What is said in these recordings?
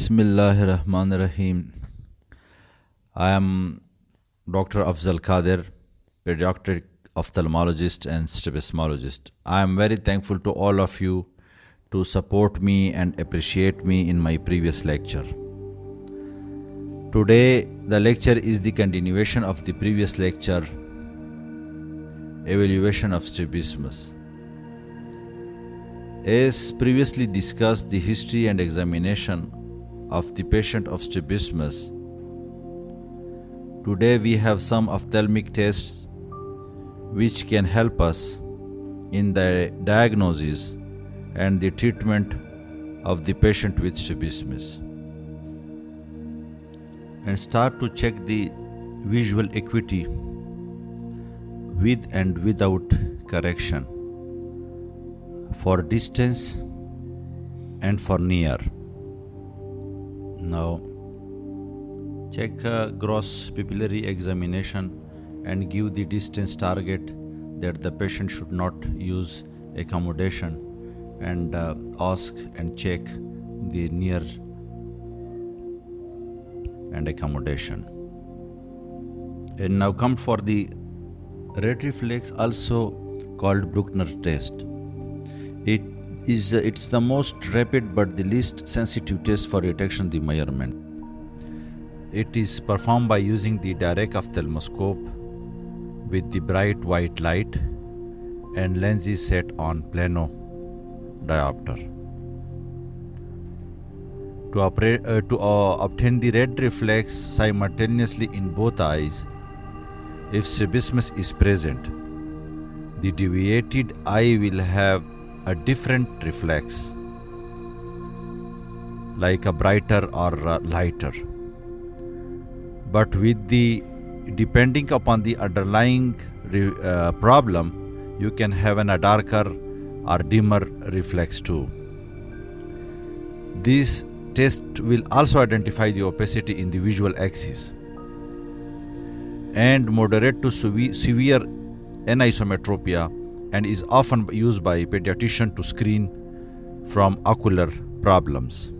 Bismillahirrahmanirrahim. I am Dr. Afzal Kadir, pediatric ophthalmologist and strabismologist. I am very thankful to all of you to support me and appreciate me in my previous lecture. Today, the lecture is the continuation of the previous lecture, Evaluation of Strabismus. As previously discussed, the history and examination of the patient of strabismus. Today we have some ophthalmic tests which can help us in the diagnosis and the treatment of the patient with strabismus. And start to check the visual acuity with and without correction for distance and for near. Now check gross pupillary examination and give the distance target that the patient should not use accommodation, and ask and check the near and accommodation. And now come for the red reflex, also called Bruckner test. It's the most rapid but the least sensitive test for detection of the measurement. It is performed by using the direct ophthalmoscope with the bright white light and lenses set on plano diopter. To obtain the red reflex simultaneously in both eyes, if strabismus is present, the deviated eye will have a different reflex, like a brighter or lighter. But with the depending upon the underlying problem, you can have a darker or dimmer reflex too. This test will also identify the opacity in the visual axis and moderate to severe anisometropia, and is often used by pediatricians to screen from ocular problems.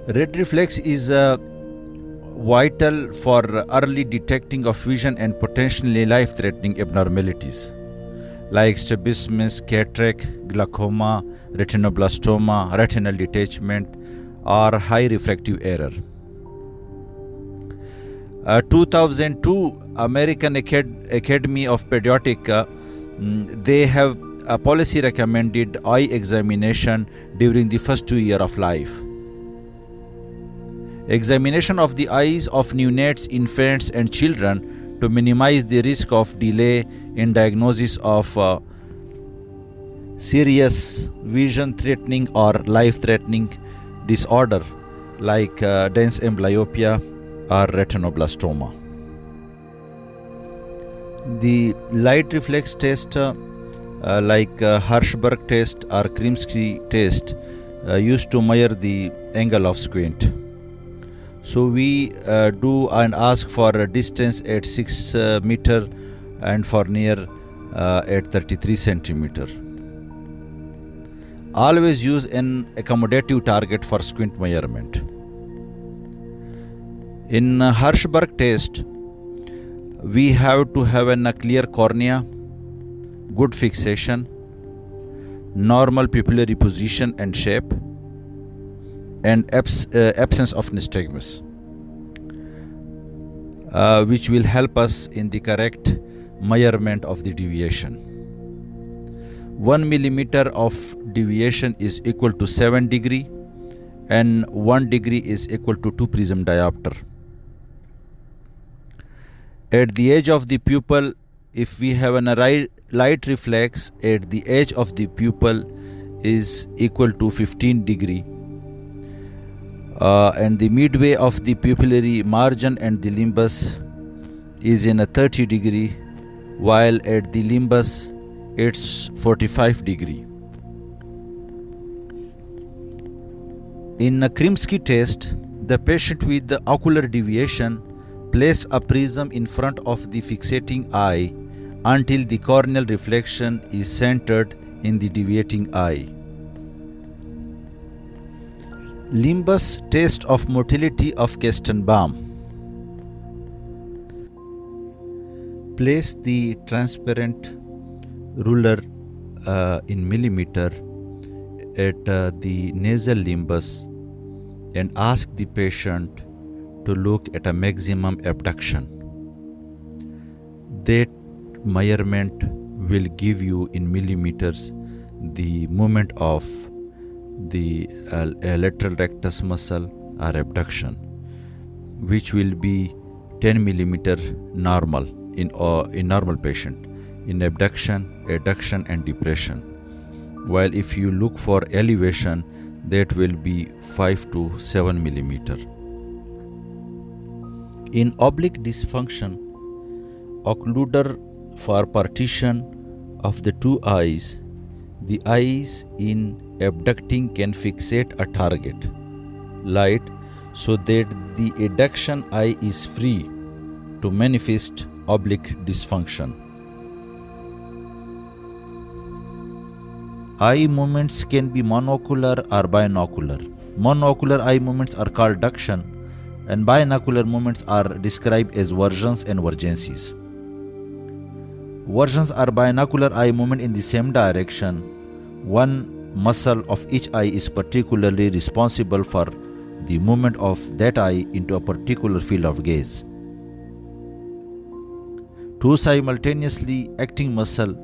Red reflex is vital for early detecting of vision and potentially life-threatening abnormalities like strabismus, cataract, glaucoma, retinoblastoma, retinal detachment, or high refractive error. 2002 American Academy of Pediatrics, they have a policy recommended eye examination during the first 2 years of life. Examination of the eyes of neonates, infants and children to minimize the risk of delay in diagnosis of serious vision threatening or life threatening disorder like dense amblyopia or retinoblastoma. The light reflex test like Hirschberg test or Krimsky test used to measure the angle of squint. So we do and ask for a distance at 6 meter and for near at 33 centimeter. Always use an accommodative target for squint measurement. In Hirschberg test, we have to have a clear cornea, good fixation, normal pupillary position and shape, and absence of nystagmus, which will help us in the correct measurement of the deviation. 1 millimeter of deviation is equal to 7 degree and 1 degree is equal to 2 prism diopter. At the edge of the pupil, if we have a light reflex at the edge of the pupil is equal to 15 degree, and the midway of the pupillary margin and the limbus is in a 30 degree, while at the limbus it's 45 degree. In a Krimsky test, the patient with the ocular deviation place a prism in front of the fixating eye until the corneal reflection is centered in the deviating eye. Limbus test of motility of Kestenbaum. Place the transparent ruler in millimeter at the nasal limbus and ask the patient to look at a maximum abduction. That measurement will give you in millimeters the movement of the lateral rectus muscle or abduction, which will be 10 millimeter normal in normal patient in abduction, adduction and depression, while if you look for elevation, that will be 5 to 7 millimeter. In oblique dysfunction, occluder for partition of the two eyes, the eyes in abducting can fixate a target light so that the adduction eye is free to manifest oblique dysfunction. Eye movements can be monocular or binocular. Monocular eye movements are called duction, and binocular movements are described as versions and vergencies. Versions are binocular eye movement in the same direction. One muscle of each eye is particularly responsible for the movement of that eye into a particular field of gaze. Two simultaneously acting muscles,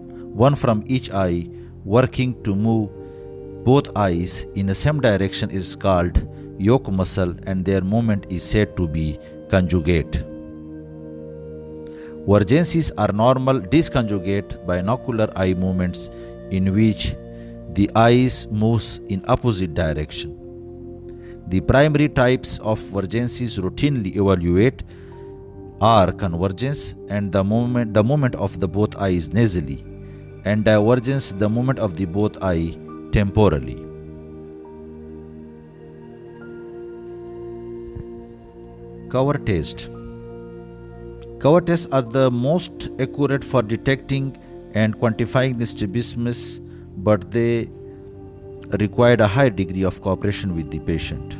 one from each eye, working to move both eyes in the same direction is called yoke muscle, and their movement is said to be conjugate. Vergencies are normal disconjugate binocular eye movements in which the eyes moves in opposite direction. The primary types of vergencies routinely evaluate are convergence and the movement of the both eyes nasally, and divergence the movement of the both eye temporally. Cover test. Cover tests are the most accurate for detecting and quantifying the strabismus, but they require a high degree of cooperation with the patient.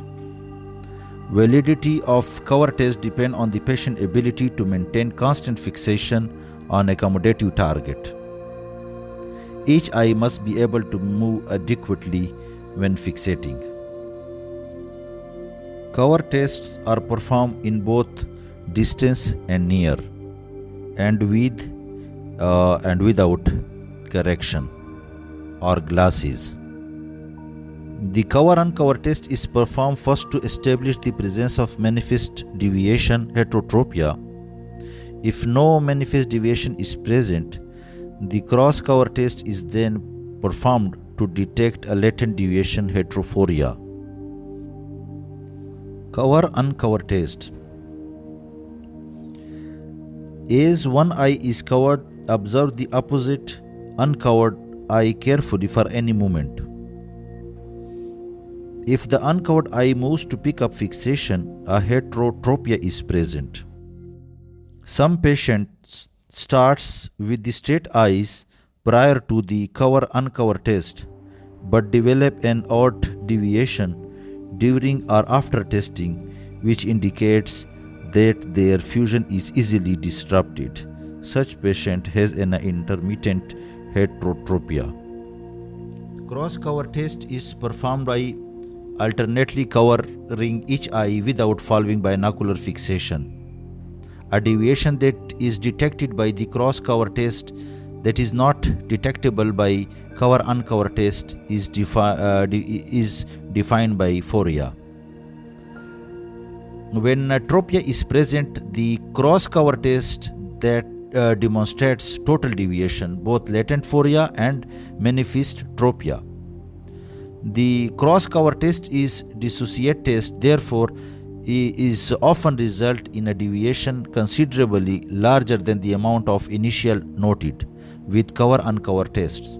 Validity of cover tests depend on the patient's ability to maintain constant fixation on accommodative target. Each eye must be able to move adequately when fixating. Cover tests are performed in both distance and near, and with and without correction or glasses. The cover-uncover test is performed first to establish the presence of manifest deviation heterotropia. If no manifest deviation is present, the cross-cover test is then performed to detect a latent deviation heterophoria. Cover-uncover test. As one eye is covered, observe the opposite uncovered eye carefully for any movement. If the uncovered eye moves to pick up fixation, a heterotropia is present. Some patients starts with the straight eyes prior to the cover-uncover test, but develop an odd deviation during or after testing, which indicates that their fusion is easily disrupted. Such patient has an intermittent heterotropia. Cross-cover test is performed by alternately covering each eye without following binocular fixation. A deviation that is detected by the cross-cover test that is not detectable by cover-uncover test is defined by phoria. When tropia is present, the cross-cover test that demonstrates total deviation, both latent phoria and manifest tropia. The cross-cover test is dissociate test, therefore is often result in a deviation considerably larger than the amount of initial noted with cover-uncover tests.